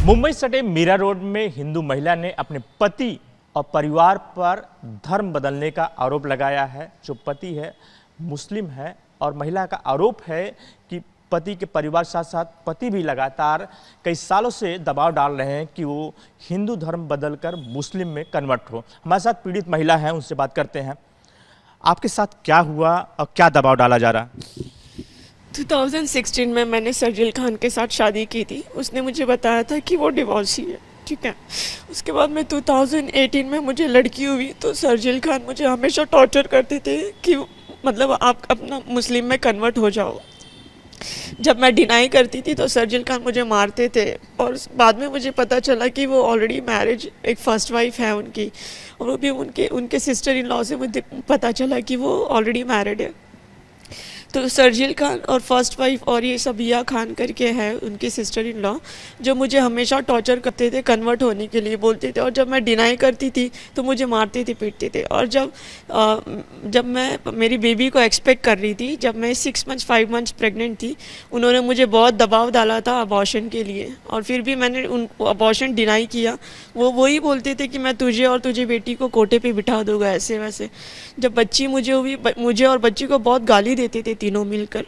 मुंबई सटे मीरा रोड में हिंदू महिला ने अपने पति और परिवार पर धर्म बदलने का आरोप लगाया है। जो पति है मुस्लिम है और महिला का आरोप है कि पति के परिवार साथ साथ पति भी लगातार कई सालों से दबाव डाल रहे हैं कि वो हिंदू धर्म बदलकर मुस्लिम में कन्वर्ट हो। हमारे साथ पीड़ित महिला है, उनसे बात करते हैं। आपके साथ क्या हुआ और क्या दबाव डाला जा रहा? 2016 में मैंने सरजील खान के साथ शादी की थी। उसने मुझे बताया था कि वो डिवोर्सी है, ठीक है। उसके बाद में 2018 में मुझे लड़की हुई तो सरजील खान मुझे हमेशा टॉर्चर करते थे कि मतलब आप अपना मुस्लिम में कन्वर्ट हो जाओ। जब मैं डिनाई करती थी तो सरजील खान मुझे मारते थे और बाद में मुझे पता चला कि वो ऑलरेडी मैरिज एक फर्स्ट वाइफ है उनकी, और वो भी उनके सिस्टर इन लॉ से मुझे पता चला कि वो ऑलरेडी मैरिड है। तो सरजील खान और फर्स्ट वाइफ और ये सबिया खान करके है उनकी सिस्टर इन लॉ, जो मुझे हमेशा टॉर्चर करते थे कन्वर्ट होने के लिए बोलते थे, और जब मैं डिनाई करती थी तो मुझे मारते थे, पीटते थे। और जब मैं मेरी बेबी को एक्सपेक्ट कर रही थी, जब मैं 5 मंथ्स प्रेग्नेंट थी, उन्होंने मुझे बहुत दबाव डाला था अबॉर्शन के लिए, और फिर भी मैंने उन अबॉर्शन डिनाई किया। वो वही बोलते थे कि मैं तुझे और तुझे बेटी को कोटे पे बिठा दूंगा, ऐसे वैसे। जब बच्ची मुझे हुई, मुझे और बच्ची को बहुत गाली देते थे तीनों मिलकर।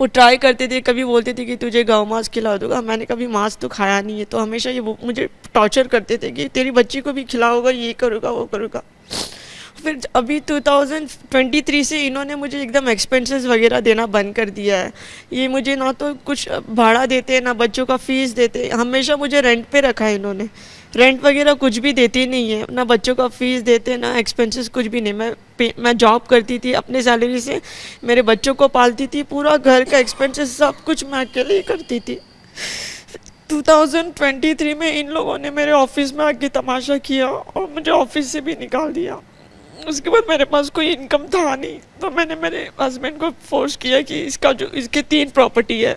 वो ट्राई करते थे, कभी बोलते थे कि तुझे गाँव मांस खिला दूंगा। मैंने कभी मांस तो खाया नहीं है, तो हमेशा ये मुझे टॉर्चर करते थे कि तेरी बच्ची को भी खिलाऊंगा, ये करूँगा वो करूँगा। फिर अभी 2023 से इन्होंने मुझे एकदम एक्सपेंसेस वगैरह देना बंद कर दिया है। ये मुझे ना तो कुछ भाड़ा देते ना बच्चों का फीस देते, हमेशा मुझे रेंट पे रखा है इन्होंने। रेंट वगैरह कुछ भी देती नहीं है, ना बच्चों का फीस देते ना एक्सपेंसेस कुछ भी नहीं। मैं जॉब करती थी, अपने सैलरी से मेरे बच्चों को पालती थी, पूरा घर का एक्सपेंसेस सब कुछ मैं अकेले ही करती थी। 2023 में इन लोगों ने मेरे ऑफिस में आके तमाशा किया और मुझे ऑफिस से भी निकाल दिया। उसके बाद मेरे पास कोई इनकम था नहीं, तो मैंने मेरे हस्बैंड को फोर्स किया कि इसके 3 प्रॉपर्टी है।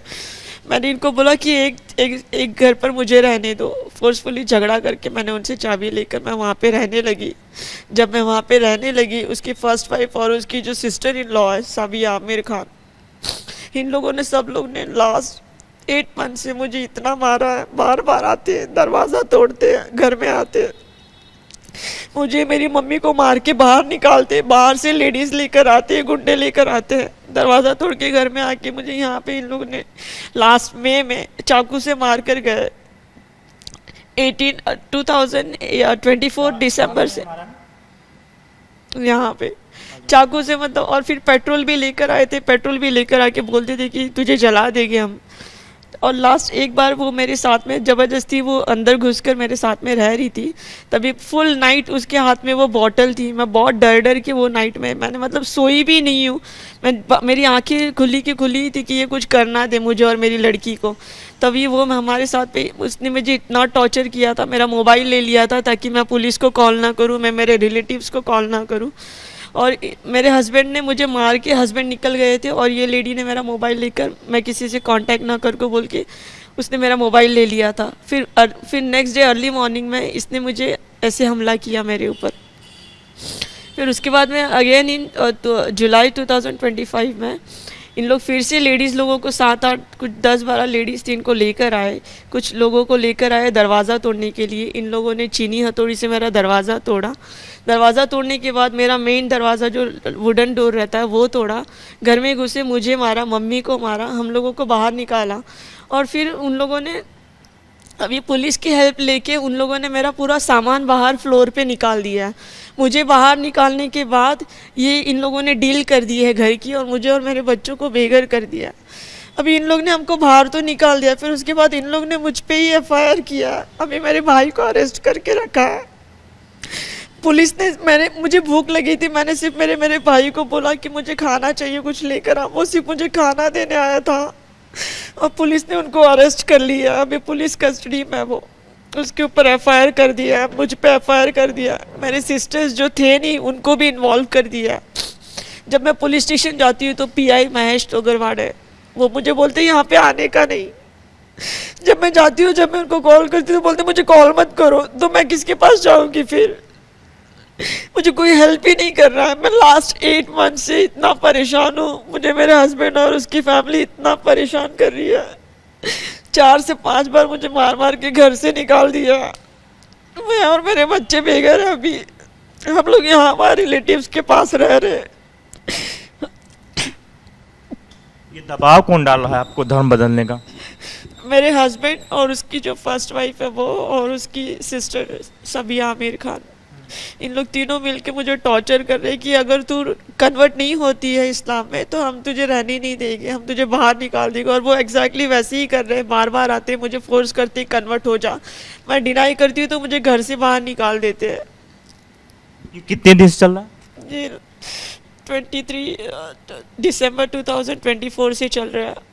मैंने इनको बोला कि एक घर पर मुझे रहने दो। फोर्सफुली झगड़ा करके मैंने उनसे चाबी लेकर मैं वहाँ पे रहने लगी। जब मैं वहाँ पे रहने लगी, उसकी फर्स्ट वाइफ और उसकी जो सिस्टर इन लॉ है साबिया आमिर खान, इन लोगों ने सब लोग ने लास्ट 8 मंथ से मुझे इतना मारा है। बार बार आते हैं, दरवाज़ा तोड़ते हैं, घर में आते हैं, मुझे मेरी मम्मी को मार के बाहर निकालते, बाहर से लेडीज़ लेकर आते हैं, गुंडे लेकर आते हैं, दरवाज़ा तोड़ के घर में आके मुझे यहाँ पे इन लोगों ने लास्ट मई में चाकू से मार कर गए। 2024 दिसंबर से यहाँ पे चाकू से, मतलब। और फिर पेट्रोल भी लेकर आए थे, पेट्रोल भी लेकर आके बोलते थे कि तुझे जला देंगे हम। और लास्ट एक बार वो मेरे साथ में ज़बरदस्ती वो अंदर घुसकर मेरे साथ में रह रही थी, तभी फुल नाइट उसके हाथ में वो बॉटल थी। मैं बहुत डर के वो नाइट में मैंने मतलब सोई भी नहीं हूँ। मेरी आंखें खुली की खुली थी कि ये कुछ करना दे मुझे और मेरी लड़की को। तभी वो हमारे साथ पे उसने मुझे इतना टॉर्चर किया था, मेरा मोबाइल ले लिया था ताकि मैं पुलिस को कॉल ना करूँ, मैं मेरे रिलेटिव्स को कॉल ना करूँ। और मेरे हस्बैंड ने मुझे मार के हस्बैंड निकल गए थे, और ये लेडी ने मेरा मोबाइल लेकर, मैं किसी से कांटेक्ट ना कर को बोल के उसने मेरा मोबाइल ले लिया था। फिर नेक्स्ट डे अर्ली मॉर्निंग में इसने मुझे ऐसे हमला किया मेरे ऊपर। फिर उसके बाद में अगेन इन जुलाई 2025 में इन लोग फिर से लेडीज़ लोगों को 7-8 कुछ 10-12 लेडीज़ थी, इनको लेकर आए, कुछ लोगों को लेकर आए दरवाज़ा तोड़ने के लिए। इन लोगों ने चीनी हथौड़ी से मेरा दरवाज़ा तोड़ा। दरवाज़ा तोड़ने के बाद मेरा मेन दरवाज़ा जो वुडन डोर रहता है वो तोड़ा, घर में घुसे, मुझे मारा, मम्मी को मारा, हम लोगों को बाहर निकाला। और फिर उन लोगों ने अभी पुलिस की हेल्प लेके उन लोगों ने मेरा पूरा सामान बाहर फ्लोर पे निकाल दिया है। मुझे बाहर निकालने के बाद ये इन लोगों ने डील कर दी है घर की, और मुझे और मेरे बच्चों को बेघर कर दिया। अभी इन लोग ने हमको बाहर तो निकाल दिया, फिर उसके बाद इन लोग ने मुझ पे ही FIR किया। अभी मेरे भाई को अरेस्ट करके रखा है पुलिस ने। मुझे भूख लगी थी, मैंने सिर्फ मेरे भाई को बोला कि मुझे खाना चाहिए, कुछ लेकर आ। वो सिर्फ मुझे खाना देने आया था और पुलिस ने उनको अरेस्ट कर लिया। अभी पुलिस कस्टडी में वो, उसके ऊपर FIR कर दिया है, मुझ पे FIR कर दिया। मेरे सिस्टर्स जो थे नहीं उनको भी इन्वॉल्व कर दिया। जब मैं पुलिस स्टेशन जाती हूँ तो PI महेश तोगरवाड़े वो मुझे बोलते यहाँ पे आने का नहीं। जब मैं जाती हूँ, जब मैं उनको कॉल करती हूँ तो बोलते मुझे कॉल मत करो, तो मैं किसके पास जाऊँगी? फिर मुझे कोई हेल्प ही नहीं कर रहा है। मैं लास्ट 8 मंथ से इतना परेशान हूँ, मुझे मेरे हस्बैंड और उसकी फैमिली इतना परेशान कर रही है। 4 से 5 बार मुझे मार मार के घर से निकाल दिया। मैं और मेरे बच्चे बेघर हैं अभी। हम लोग यहाँ हमारे रिलेटिव्स के पास रह रहे हैं। ये दबाव कौन डाल रहा है आपको धर्म बदलने का? मेरे हस्बैंड और उसकी जो फर्स्ट वाइफ है वो, और उसकी सिस्टर सबिया आमिर खान, इन लोग तीनों मिलके मुझे टॉर्चर कर रहे हैं कि अगर तू कन्वर्ट नहीं होती है इस्लाम में तो हम तुझे रहने नहीं देंगे, हम तुझे बाहर निकाल देंगे। और वो एग्जैक्टली वैसे ही कर रहे हैं, बार बार आते हैं मुझे फोर्स करते हैं कन्वर्ट हो जा। मैं डिनाई करती हूँ तो मुझे घर से बाहर निकाल देते हैं। ये कितने दिन से चल रहा है? ये 23 दिसंबर 2024 से चल रहा है।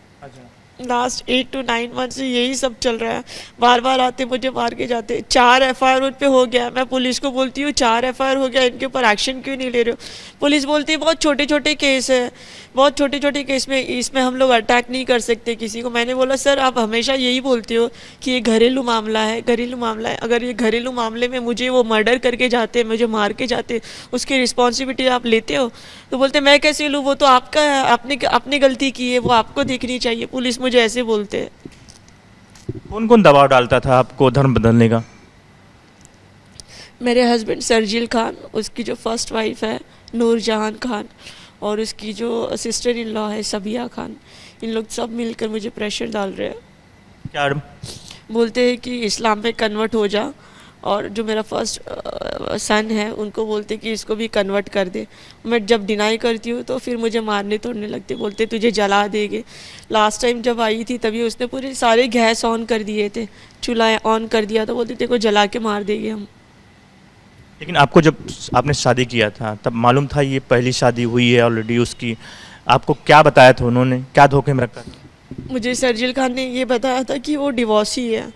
लास्ट 8 to 9 मंथ से यही सब चल रहा है। बार बार आते मुझे मार के जाते। 4 FIR उन पे हो गया। मैं पुलिस को बोलती हूँ 4 FIR हो गया, इनके ऊपर एक्शन क्यों नहीं ले रहे हो? पुलिस बोलती है बहुत छोटे छोटे केस है, बहुत छोटे छोटे केस में इसमें हम लोग अटैक नहीं कर सकते किसी को। मैंने बोला सर आप हमेशा यही बोलते हो कि ये घरेलू मामला है, घरेलू मामला है। अगर ये घरेलू मामले में मुझे वो मर्डर करके जाते, मुझे मार के जाते, उसकी रिस्पॉन्सिबिलिटी आप लेते हो? तो बोलते मैं कैसे लूँ, वो तो आपका है, आपने अपनी गलती की है, वो आपको देखनी चाहिए। पुलिस मुझे ऐसे बोलते हैं। कौन कौन दबाव डालता था आपको धर्म बदलने का? मेरे हस्बैंड सरजील खान, उसकी जो फर्स्ट वाइफ है नूरजहान खान, और उसकी जो सिस्टर इन लॉ है सबिया खान, इन लोग सब मिलकर मुझे प्रेशर डाल रहे हैं। क्या? बोलते हैं कि इस्लाम में कन्वर्ट हो जा, और जो मेरा फर्स्ट सन है उनको बोलते कि इसको भी कन्वर्ट कर दे। मैं जब डिनाई करती हूँ तो फिर मुझे मारने तोड़ने लगते, बोलते तुझे जला देंगे। लास्ट टाइम जब आई थी तभी उसने पूरे सारे गैस ऑन कर दिए थे, चूल्हा ऑन कर दिया, तो बोलते तेरे को जला के मार देंगे हम। लेकिन आपको जब आपने शादी किया था तब मालूम था ये पहली शादी हुई है ऑलरेडी उसकी? आपको क्या बताया था उन्होंने, क्या धोखे में रखा था? मुझे सरजील खान ने ये बताया था कि वो डिवोर्सी है,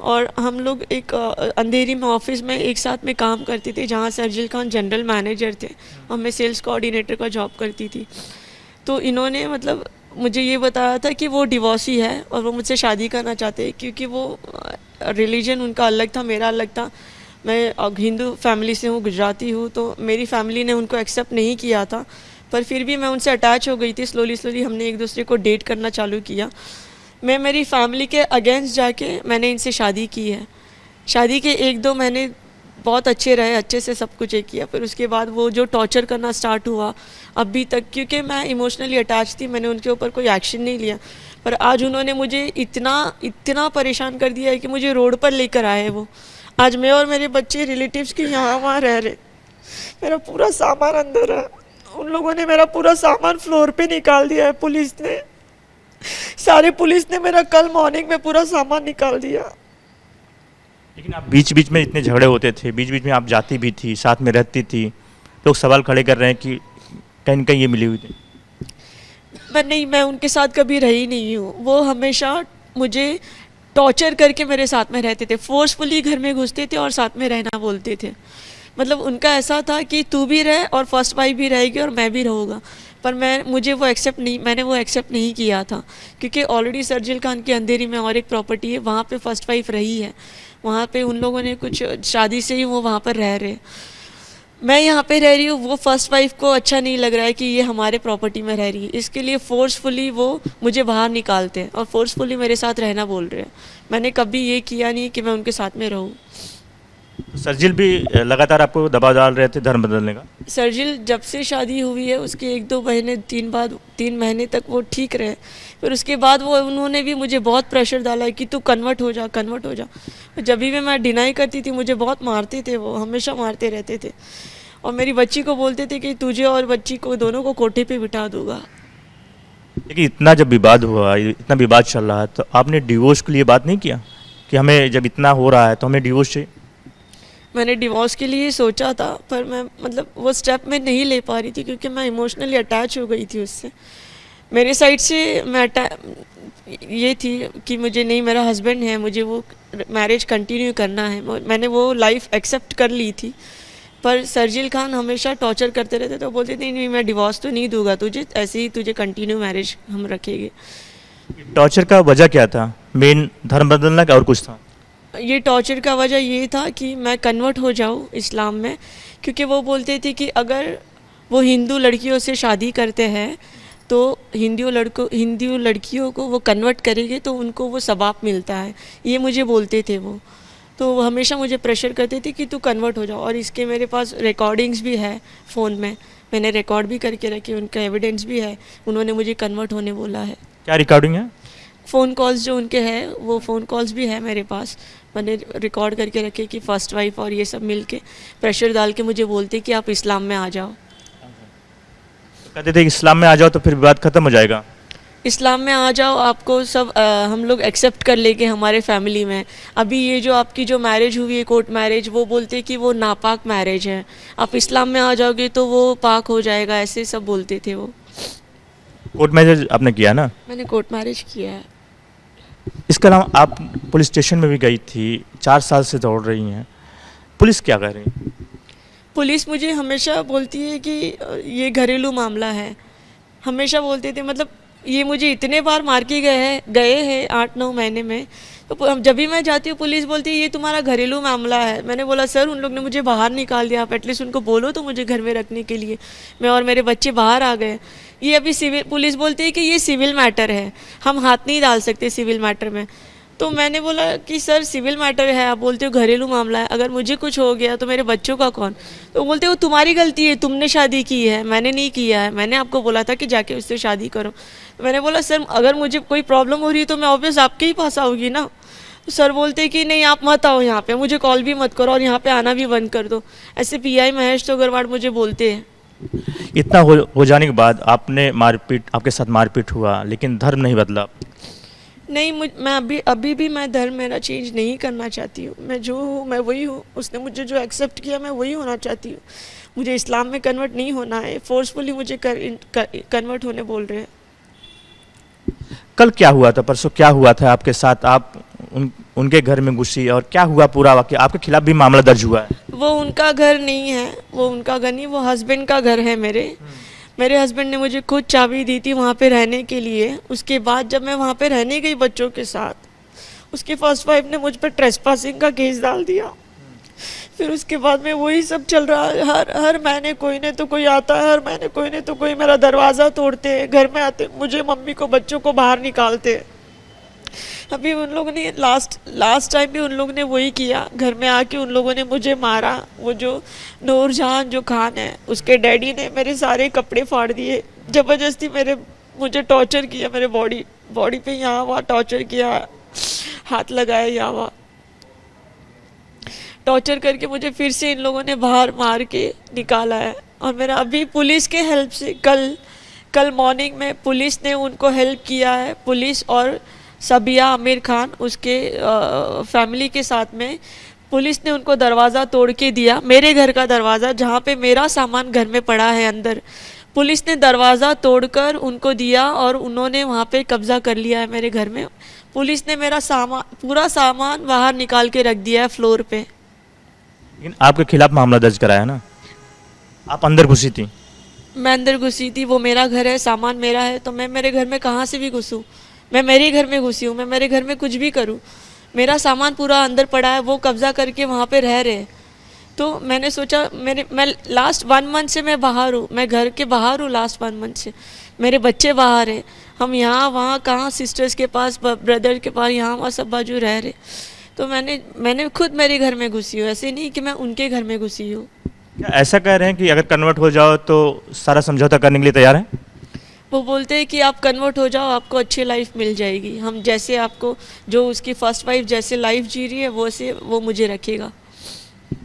और हम लोग एक अंधेरी में ऑफिस में एक साथ में काम करते थे जहाँ सरजील खान जनरल मैनेजर थे और मैं सेल्स कोऑर्डिनेटर का जॉब करती थी। तो इन्होंने मतलब मुझे ये बताया था कि वो डिवोर्सी है और वो मुझसे शादी करना चाहते हैं, क्योंकि वो रिलीजन उनका अलग था, मेरा अलग था। मैं हिंदू फैमिली से हूँ, गुजराती हूँ, तो मेरी फैमिली ने उनको एक्सेप्ट नहीं किया था, पर फिर भी मैं उनसे अटैच हो गई थी। स्लोली हमने एक दूसरे को डेट करना चालू किया। मैं मेरी फैमिली के अगेंस्ट जाके मैंने इनसे शादी की है। शादी के 1-2 महीने बहुत अच्छे रहे, अच्छे से सब कुछ एक किया, फिर उसके बाद वो जो टॉर्चर करना स्टार्ट हुआ अभी तक, क्योंकि मैं इमोशनली अटैच थी, मैंने उनके ऊपर कोई एक्शन नहीं लिया। पर आज उन्होंने मुझे इतना परेशान कर दिया है कि मुझे रोड पर लेकर आए वो। आज मैं और मेरे बच्चे रिलेटिव्स के यहाँ वहाँ रह रहे, मेरा पूरा सामान अंदर है। उन लोगों ने मेरा पूरा सामान फ्लोर पे निकाल दिया है, पुलिस ने मेरा कल मॉर्निंग में पूरा सामान निकाल दिया। लेकिन आप बीच बीच में इतने झगड़े होते थे, बीच बीच में आप जाती भी थी, साथ में रहती थी, लोग सवाल खड़े कर रहे हैं कि कहीं न कहीं ये मिली हुई थी। मैं उनके साथ कभी रही नहीं हूँ। वो हमेशा मुझे टॉर्चर करके मेरे साथ में रहते थे, फोर्सफुली घर में घुसते थे और साथ में रहना बोलते थे। मतलब उनका ऐसा था कि तू भी रह और फर्स्ट वाइफ भी रहेगी और मैं भी रहूँगा, पर मैंने वो एक्सेप्ट नहीं किया था, क्योंकि ऑलरेडी सरजील खान की अंधेरी में और एक प्रॉपर्टी है, वहाँ पे फर्स्ट वाइफ रही है, वहाँ पे उन लोगों ने कुछ शादी से ही वो वहाँ पर रह रहे। मैं यहाँ पे रह रही हूँ, वो फर्स्ट वाइफ को अच्छा नहीं लग रहा है कि ये हमारे प्रॉपर्टी में रह रही है, इसके लिए फोर्सफुली वो मुझे बाहर निकालते हैं और फोर्सफुली मेरे साथ रहना बोल रहे हैं। मैंने कभी ये किया नहीं कि मैं उनके साथ में रहूँ। सरजील भी लगातार आपको दबाव डाल रहे थे धर्म बदलने का? सरजील जब से शादी हुई है उसके 1-2 महीने 3 महीने तक वो ठीक रहे, फिर उसके बाद उन्होंने भी मुझे बहुत प्रेशर डाला है कि तू कन्वर्ट हो जा। जब भी मैं डिनाई करती थी मुझे बहुत मारते थे, वो हमेशा मारते रहते थे, और मेरी बच्ची को बोलते थे कि तुझे और बच्ची को दोनों को कोठे पे बिठा दूंगा। लेकिन इतना जब विवाद हुआ, इतना विवाद चल रहा है, तो आपने डिवोर्स के लिए बात नहीं किया कि हमें जब इतना हो रहा है तो हमें डिवोर्स चाहिए? मैंने डिवोर्स के लिए सोचा था, पर मैं मतलब वो स्टेप मैं नहीं ले पा रही थी, क्योंकि मैं इमोशनली अटैच हो गई थी उससे। मेरे साइड से ये थी कि मुझे नहीं, मेरा हस्बैंड है, मुझे वो मैरिज कंटिन्यू करना है, मैंने वो लाइफ एक्सेप्ट कर ली थी। पर सरजील खान हमेशा टॉर्चर करते रहते, तो बोलते थे नहीं मैं डिवोर्स तो नहीं दूंगा तुझे, ऐसे ही तुझे कंटिन्यू मैरिज हम रखेंगे। टॉर्चर का वजह क्या था? मेन धर्म बदलना का और कुछ था? ये टॉर्चर का वजह ये था कि मैं कन्वर्ट हो जाऊँ इस्लाम में, क्योंकि वो बोलते थे कि अगर वो हिंदू लड़कियों से शादी करते हैं तो हिंदू लड़कियों को वो कन्वर्ट करेंगे तो उनको वो सवाब मिलता है, ये मुझे बोलते थे वो। तो वो हमेशा मुझे प्रेशर करते थे कि तू कन्वर्ट हो जाओ। और इसके मेरे पास रिकॉर्डिंग्स भी है फ़ोन में, मैंने रिकॉर्ड भी करके रखी, उनका एविडेंस भी है, उन्होंने मुझे कन्वर्ट होने बोला है। क्या रिकॉर्डिंग है? फ़ोन कॉल्स जो उनके हैं वो फ़ोन कॉल्स भी है मेरे पास, मैंने रिकॉर्ड करके रखे कि फ़र्स्ट वाइफ और ये सब मिल के प्रेशर डाल के मुझे बोलते कि आप इस्लाम में आ जाओ। तो कहते थे इस्लाम में आ जाओ तो फिर विवाद खत्म हो जाएगा। इस्लाम में आ जाओ, आपको सब हम लोग एक्सेप्ट कर लेंगे हमारे फैमिली में। अभी ये जो आपकी जो मैरिज हुई है कोर्ट मैरिज, वो बोलते कि वो नापाक मैरिज है, आप इस्लाम में आ जाओगे तो वो पाक हो जाएगा, ऐसे सब बोलते थे वो। कोर्ट मैरिज आपने किया ना? मैंने कोर्ट मैरिज किया है। इसके अलावा आप पुलिस स्टेशन में भी गई थी, 4 साल से दौड़ रही हैं, पुलिस क्या कह रही है? पुलिस मुझे हमेशा बोलती है कि ये घरेलू मामला है, हमेशा बोलते थे। मतलब ये मुझे इतने बार मार के गए हैं 8-9 महीने में। तो जब भी मैं जाती हूँ पुलिस बोलती है ये तुम्हारा घरेलू मामला है। मैंने बोला सर उन लोग ने मुझे बाहर निकाल दिया, आप एटलीस्ट उनको बोलो तो मुझे घर में रखने के लिए, मैं और मेरे बच्चे बाहर आ गए। ये अभी सिविल, पुलिस बोलती है कि ये सिविल मैटर है, हम हाथ नहीं डाल सकते सिविल मैटर में। तो मैंने बोला कि सर सिविल मैटर है, आप बोलते हो घरेलू मामला है, अगर मुझे कुछ हो गया तो मेरे बच्चों का कौन? तो बोलते हो तुम्हारी गलती है, तुमने शादी की है, मैंने नहीं किया है, मैंने आपको बोला था कि जाके उससे शादी करो। तो मैंने बोला सर अगर मुझे कोई प्रॉब्लम हो रही है तो मैं ऑब्वियस आपके ही पास आऊँगी ना। तो सर बोलते कि नहीं आप मत आओ यहाँ पे, मुझे कॉल भी मत करो और यहाँ पे आना भी बंद कर दो। ऐसे पीआई महेश तोगरवाड़ मुझे बोलते हैं। इतना हो जाने के बाद आपके साथ मारपीट हुआ लेकिन धर्म नहीं बदला? नहीं, मैं अभी भी मैं धर्म मेरा चेंज नहीं करना चाहती हूँ। मैं जो हूँ मैं वही हूँ, उसने मुझे जो एक्सेप्ट किया मैं वही होना चाहती हूँ। मुझे इस्लाम में कन्वर्ट नहीं होना है, फोर्सफुली मुझे कन्वर्ट होने बोल रहे हैं। कल क्या हुआ था, परसों क्या हुआ था आपके साथ? आप उनके घर में घुसी और क्या हुआ पूरा वाकया? आपके खिलाफ भी मामला दर्ज हुआ है। वो उनका घर नहीं है, वो उनका घर नहीं, वो हस्बैंड का घर है मेरे हस्बैंड ने मुझे खुद चाबी दी थी वहाँ पे रहने के लिए। उसके बाद जब मैं वहाँ पे रहने गई बच्चों के साथ, उसकी फर्स्ट वाइफ ने मुझ पर ट्रेसपासिंग का केस डाल दिया। फिर उसके बाद में वही सब चल रहा है, हर महीने कोई न तो कोई आता है, हर महीने कोई न तो कोई मेरा दरवाज़ा तोड़ते हैं, घर में आते, मुझे मम्मी को बच्चों को बाहर निकालते। अभी उन लोगों ने लास्ट टाइम भी उन लोगों ने वही किया, घर में आके उन लोगों ने मुझे मारा। वो जो नूरजहान जो खान है उसके डैडी ने मेरे सारे कपड़े फाड़ दिए, ज़बरदस्ती मुझे टॉर्चर किया, मेरे बॉडी पे यहाँ वहाँ टॉर्चर किया, हाथ लगाया यहाँ वहाँ टॉर्चर करके मुझे फिर से इन लोगों ने बाहर मार के निकाला है। और मेरा अभी पुलिस के हेल्प से कल मॉर्निंग में पुलिस ने उनको हेल्प किया है, पुलिस और सबिया आमिर खान उसके फैमिली के साथ में पुलिस ने उनको दरवाज़ा तोड़ के दिया, मेरे घर का दरवाज़ा जहाँ पे मेरा सामान घर में पड़ा है अंदर, पुलिस ने दरवाज़ा तोड़कर उनको दिया और उन्होंने वहाँ पे कब्ज़ा कर लिया है मेरे घर में। पुलिस ने मेरा पूरा सामान बाहर निकाल के रख दिया है फ्लोर पे। लेकिन आपके खिलाफ मामला दर्ज कराया ना? आप अंदर घुसी थी? मैं अंदर घुसी थी, वो मेरा घर है, सामान मेरा है, तो मैं मेरे घर में कहाँ से भी घुसूँ? मैं मेरे घर में घुसी हूँ, मैं मेरे घर में कुछ भी करूँ, मेरा सामान पूरा अंदर पड़ा है, वो कब्ज़ा करके वहाँ पे रह रहे। तो मैंने सोचा मैं लास्ट 1 मंथ से मैं बाहर हूँ, मैं घर के बाहर हूँ लास्ट 1 मंथ से, मेरे बच्चे बाहर हैं, हम यहाँ वहाँ कहाँ सिस्टर्स के पास, ब्रदर के पास, यहाँ वहाँ सब बाजू रह रहे। तो मैंने खुद मेरे घर में घुसी हूँ, ऐसे नहीं कि मैं उनके घर में घुसी हूँ। क्या ऐसा कह रहे हैं कि अगर कन्वर्ट हो जाओ तो सारा समझौता करने के लिए तैयार हैं? वो बोलते हैं कि आप कन्वर्ट हो जाओ, आपको अच्छी लाइफ मिल जाएगी, हम जैसे आपको जो उसकी फर्स्ट वाइफ जैसे लाइफ जी रही है वैसे वो मुझे रखेगा।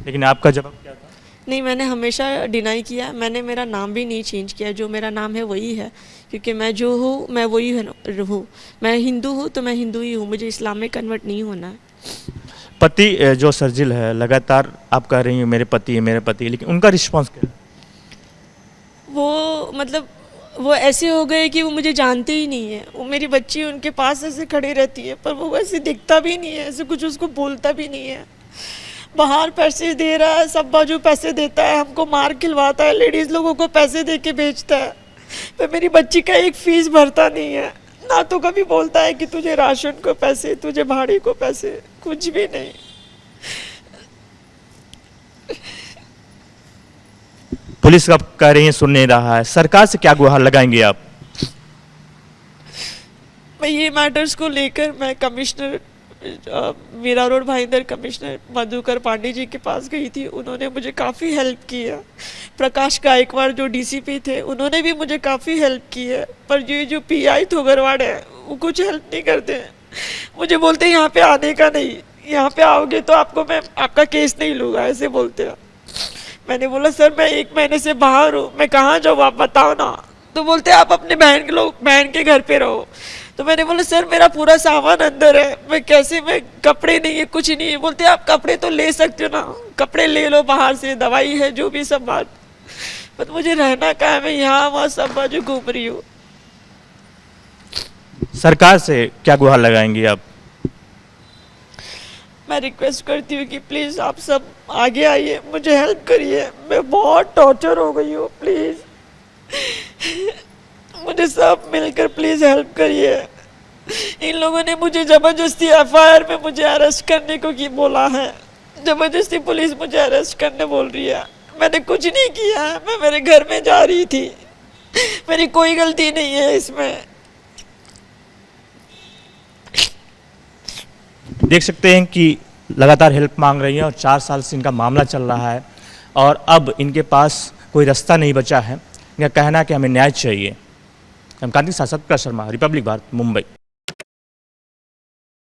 लेकिन आपका जवाब क्या था? नहीं, मैंने हमेशा डिनाई किया, मैंने मेरा नाम भी नहीं चेंज किया, जो मेरा नाम है वही है, क्योंकि मैं जो हूँ मैं वही हूँ, मैं हिंदू हूँ तो मैं हिंदू ही हूँ, मुझे इस्लाम में कन्वर्ट नहीं होना है। पति जो शर्जिल है, लगातार आप कह रही हैं मेरे पति है मेरे पति है, लेकिन उनका रिस्पॉन्स क्या है? वो मतलब वो ऐसे हो गए कि वो मुझे जानते ही नहीं है, वो मेरी बच्ची उनके पास ऐसे खड़ी रहती है पर वो वैसे दिखता भी नहीं है, ऐसे कुछ उसको बोलता भी नहीं है। बाहर पैसे दे रहा है, सब बाजू पैसे देता है, हमको मार खिलवाता है, लेडीज़ लोगों को पैसे दे के बेचता है, पर मेरी बच्ची का एक फीस भरता नहीं है, ना तो कभी बोलता है कि तुझे राशन को पैसे, तुझे भाड़े को पैसे, कुछ भी नहीं। पुलिस का कह रही है सुन नहीं रहा है, सरकार से क्या गुहार लगाएंगे आप? मैं ये मैटर्स को लेकर मैं commissioner Meera road Bhayander commissioner Madhukar Pandey ji के पास गई थी। उन्होंने मुझे काफ़ी हेल्प की है। प्रकाश गायकवाड़ जो डीसीपी थे उन्होंने भी मुझे काफ़ी हेल्प की है। पर ये जो पीआई थोगरवाड़ है वो कुछ हेल्प नहीं करते हैं। मुझे बोलते हैं यहाँ पे आने का नहीं, यहाँ पे आओगे तो आपको मैं आपका केस नहीं लूँगा, ऐसे बोलते हैं। मैंने बोला सर मैं 1 महीने से बाहर हूँ, मैं कहाँ जाऊँ आप बताओ ना। तो बोलते आप अपने बहन के घर पे रहो। तो मैंने बोला सर मेरा पूरा सामान अंदर है, मैं कैसे, मैं कपड़े नहीं है कुछ नहीं है। बोलते आप कपड़े तो ले सकते हो ना, कपड़े ले लो बाहर से, दवाई है जो भी सब बात, पर मुझे रहना कहाँ है, मैं यहाँ वहाँ सब बाजू घूम रही हूँ। सरकार से क्या गुहार लगाएंगी आप? मैं रिक्वेस्ट करती हूँ कि प्लीज़ आप सब आगे आइए, मुझे हेल्प करिए, मैं बहुत टॉर्चर हो गई हूँ, प्लीज़ मुझे सब मिलकर प्लीज़ हेल्प करिए। इन लोगों ने मुझे ज़बरदस्ती एफआईआर में मुझे अरेस्ट करने को की बोला है, ज़बरदस्ती पुलिस मुझे अरेस्ट करने बोल रही है। मैंने कुछ नहीं किया है, मैं मेरे घर में जा रही थी, मेरी कोई गलती नहीं है इसमें। देख सकते हैं कि लगातार हेल्प मांग रही हैं और 4 साल से इनका मामला चल रहा है और अब इनके पास कोई रास्ता नहीं बचा है। इनका कहना है कि हमें न्याय चाहिए। हम कांति शासक शर्मा, रिपब्लिक भारत, मुंबई।